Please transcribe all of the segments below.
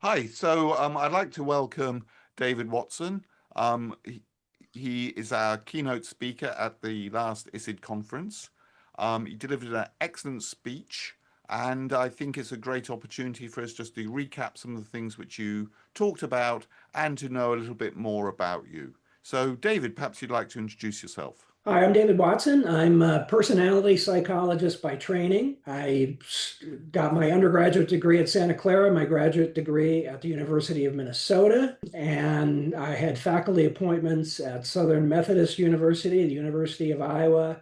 Hi, I'd like to welcome David Watson. He is our keynote speaker at the last ISSID conference. He delivered an excellent speech, and I think it's a great opportunity for us just to recap some of the things which you talked about and to know a little bit more about you. So, David, perhaps you'd like to introduce yourself. Hi, I'm David Watson. I'm a personality psychologist by training. Got my undergraduate degree at Santa Clara, my graduate degree at the University of Minnesota, and I had faculty appointments at Southern Methodist University, the University of Iowa,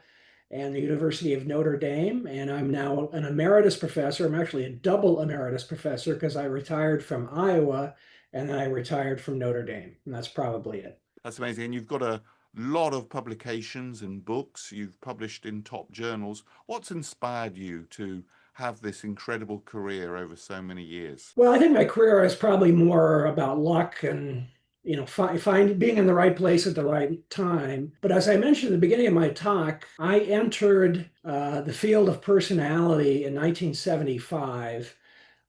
and the University of Notre Dame. And I'm now an emeritus professor. I'm actually a double emeritus professor because I retired from Iowa and then I retired from Notre Dame. And that's probably it. That's amazing. And you've got a lot of publications and books you've published in top journals. What's inspired you to have this incredible career over so many years? Well, I think my career is probably more about luck and find being in the right place at the right time. But as I mentioned at the beginning of my talk, I entered the field of personality in 1975.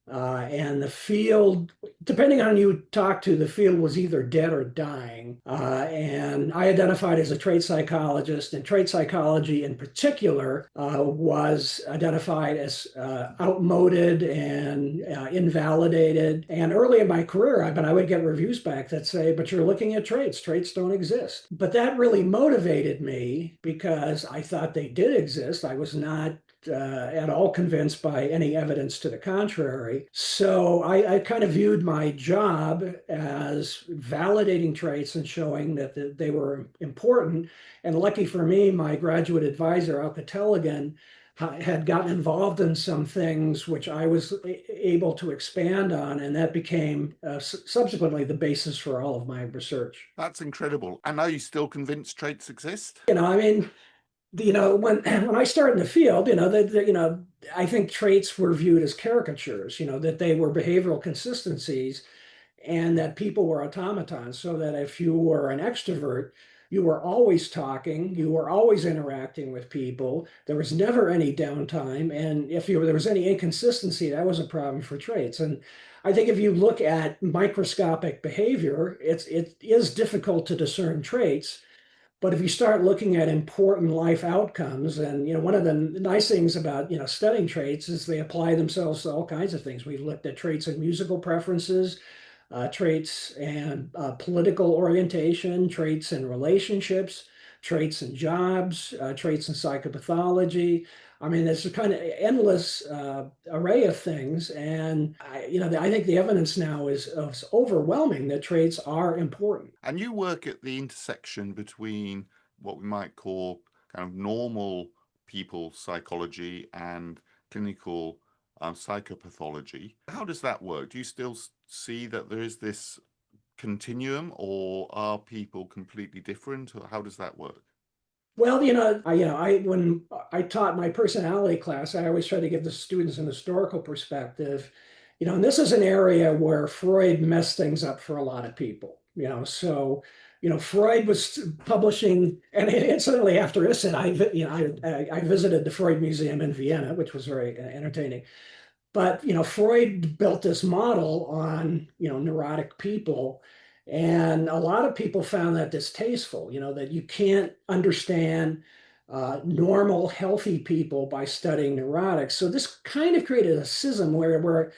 And the field, depending on who you talk to, the field was either dead or dying. And I identified as a trait psychologist, and trait psychology in particular was identified as outmoded and invalidated. And early in my career, I would get reviews back that say, but you're looking at traits, traits don't exist. But that really motivated me because I thought they did exist. I was not at all convinced by any evidence to the contrary. So I kind of viewed my job as validating traits and showing that they were important. And lucky for me, my graduate advisor, Alka Tellegen, had gotten involved in some things which I was able to expand on, and that became subsequently the basis for all of my research. That's incredible. And are you still convinced traits exist? I mean, when I started in the field, I think traits were viewed as caricatures, that they were behavioral consistencies and that people were automatons. So that if you were an extrovert, you were always talking, you were always interacting with people. There was never any downtime. And if there was any inconsistency, that was a problem for traits. And I think if you look at microscopic behavior, it is difficult to discern traits. But if you start looking at important life outcomes, and one of the nice things about studying traits is they apply themselves to all kinds of things. We've looked at traits in musical preferences, traits and political orientation, traits in relationships, traits in jobs, traits in psychopathology. I mean, there's a kind of endless array of things, and I think the evidence now is overwhelming that traits are important. And you work at the intersection between what we might call kind of normal people psychology and clinical psychopathology. How does that work? Do you still see that there is this continuum, or are people completely different? Or how does that work? Well, when I taught my personality class, I always try to give the students an historical perspective, and this is an area where Freud messed things up for a lot of people, so, Freud was publishing, and incidentally, after ISSID, I visited the Freud Museum in Vienna, which was very entertaining. But Freud built this model on neurotic people, and a lot of people found that distasteful. That you can't understand normal, healthy people by studying neurotics. So this kind of created a schism where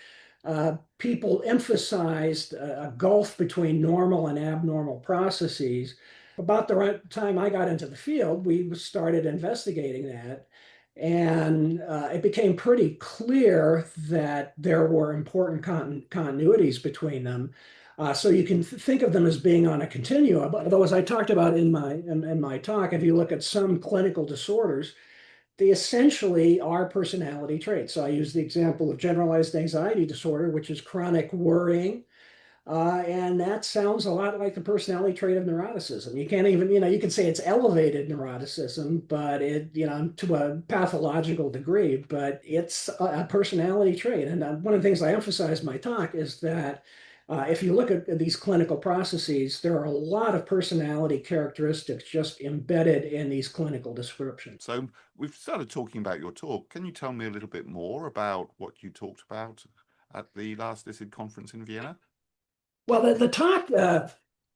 people emphasized a gulf between normal and abnormal processes. About the right time I got into the field, we started investigating that. And it became pretty clear that there were important continuities between them. So you can think of them as being on a continuum. Although, as I talked about in my talk, if you look at some clinical disorders, they essentially are personality traits. So I use the example of generalized anxiety disorder, which is chronic worrying. And that sounds a lot like the personality trait of neuroticism. You can't even, you can say it's elevated neuroticism, but to a pathological degree, but it's a personality trait. And one of the things I emphasize in my talk is that if you look at these clinical processes, there are a lot of personality characteristics just embedded in these clinical descriptions. So we've started talking about your talk. Can you tell me a little bit more about what you talked about at the last ISSID conference in Vienna? Well, the talk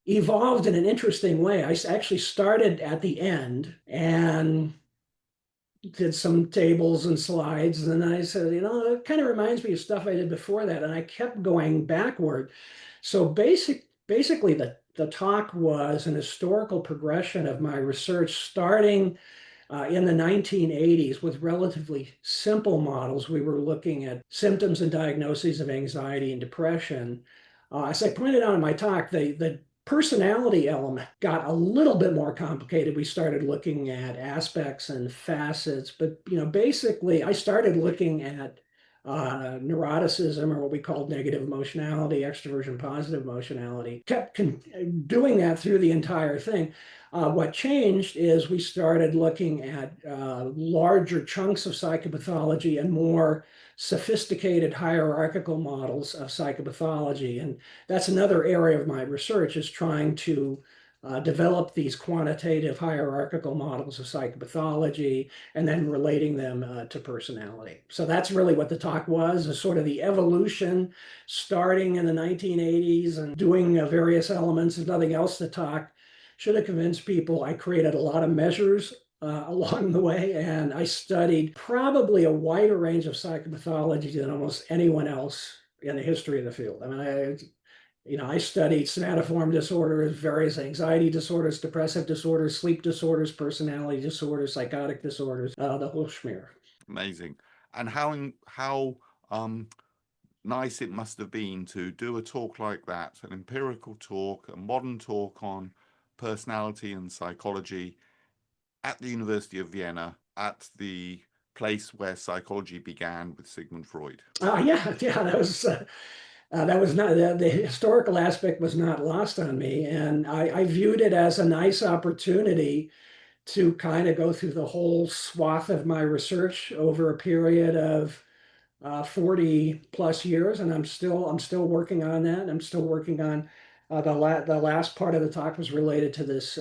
evolved in an interesting way. I actually started at the end and did some tables and slides. And then I said, it kind of reminds me of stuff I did before that. And I kept going backward. So basically, the talk was an historical progression of my research starting in the 1980s with relatively simple models. We were looking at symptoms and diagnoses of anxiety and depression. As I pointed out in my talk, the personality element got a little bit more complicated. We started looking at aspects and facets, but basically, I started looking at neuroticism, or what we called negative emotionality, extroversion, positive emotionality. Kept doing that through the entire thing. What changed is we started looking at larger chunks of psychopathology and more sophisticated hierarchical models of psychopathology. And that's another area of my research, is trying to develop these quantitative hierarchical models of psychopathology and then relating them to personality. So that's really what the talk was, is sort of the evolution starting in the 1980s and doing various elements. There's nothing else to talk. Should have convinced people. I created a lot of measures along the way, and I studied probably a wider range of psychopathology than almost anyone else in the history of the field. I mean, I studied somatoform disorders, various anxiety disorders, depressive disorders, sleep disorders, personality disorders, psychotic disorders, the whole schmear. Amazing. And how nice it must have been to do a talk like that, an empirical talk, a modern talk on personality and psychology at the University of Vienna, at the place where psychology began with Sigmund Freud. Yeah, that was not the historical aspect was not lost on me, and I viewed it as a nice opportunity to kind of go through the whole swath of my research over a period of 40 plus years, and I'm still working on that. I'm still working on the last part of the talk was related to this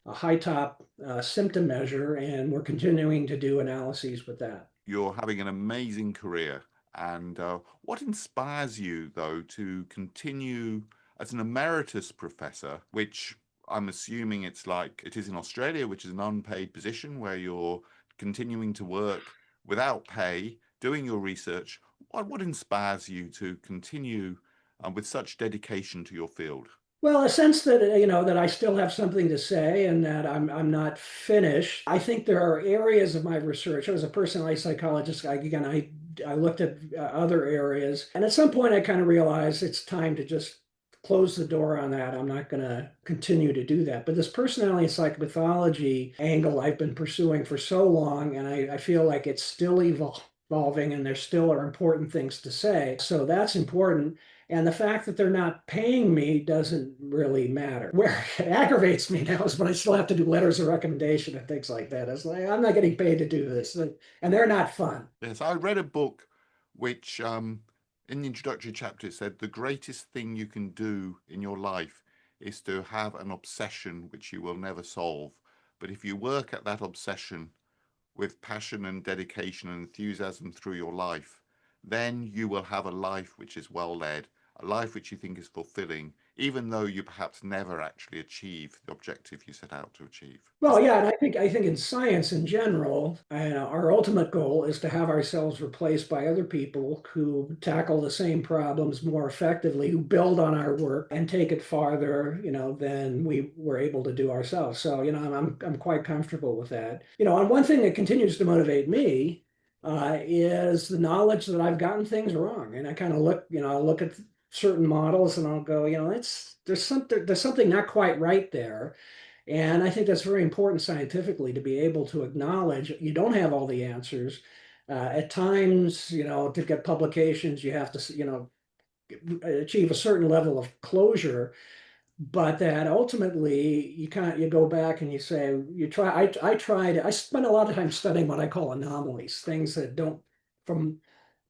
HiTOP symptom measure, and we're continuing to do analyses with that. You're having an amazing career. And what inspires you, though, to continue as an emeritus professor, which I'm assuming it's like it is in Australia, which is an unpaid position where you're continuing to work without pay, doing your research. What inspires you to continue with such dedication to your field? Well, a sense that that I still have something to say and that I'm not finished. I think there are areas of my research. I was a personality psychologist. I looked at other areas, and at some point I kind of realized it's time to just close the door on that. I'm not going to continue to do that. But this personality psychopathology angle I've been pursuing for so long, and I feel like it's still evolving, and there still are important things to say. So that's important. And the fact that they're not paying me doesn't really matter. Where it aggravates me now is when I still have to do letters of recommendation and things like that. It's like, I'm not getting paid to do this. And they're not fun. Yes, I read a book which, in the introductory chapter, it said the greatest thing you can do in your life is to have an obsession which you will never solve. But if you work at that obsession with passion and dedication and enthusiasm through your life, then you will have a life which is well led, a life which you think is fulfilling, even though you perhaps never actually achieve the objective you set out to achieve. Well, yeah, and I think in science in general, our ultimate goal is to have ourselves replaced by other people who tackle the same problems more effectively, who build on our work and take it farther, than we were able to do ourselves. So, I'm quite comfortable with that. And one thing that continues to motivate me is the knowledge that I've gotten things wrong, and I kind of look at certain models and I'll go, there's something not quite right there. And I think that's very important scientifically to be able to acknowledge you don't have all the answers. At times, to get publications, you have to, achieve a certain level of closure, but that ultimately you go back and you say, I spend a lot of time studying what I call anomalies, things that don't, from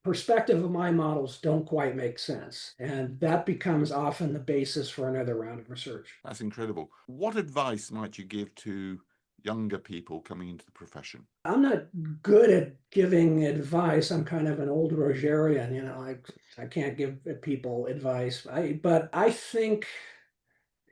perspective of my models, don't quite make sense. And that becomes often the basis for another round of research. That's incredible. What advice might you give to younger people coming into the profession? I'm not good at giving advice. I'm kind of an old Rogerian, I can't give people advice. But I think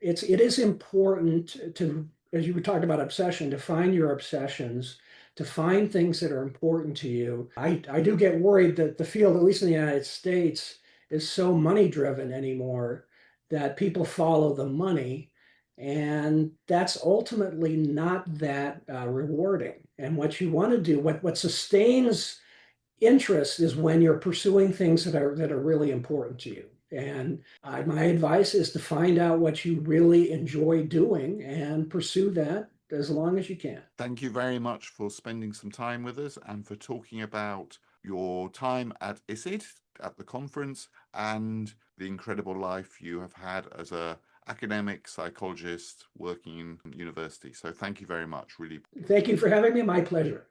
it is important to, as you were talking about obsession, to find your obsessions, to find things that are important to you. I do get worried that the field, at least in the United States, is so money driven anymore that people follow the money. And that's ultimately not that rewarding. And what you want to do, what sustains interest is when you're pursuing things that are really important to you. And my advice is to find out what you really enjoy doing and pursue that as long as you can. Thank you very much for spending some time with us and for talking about your time at ISSID at the conference and the incredible life you have had as a academic psychologist working in university. So thank you very much. Really. Thank you for having me. My pleasure.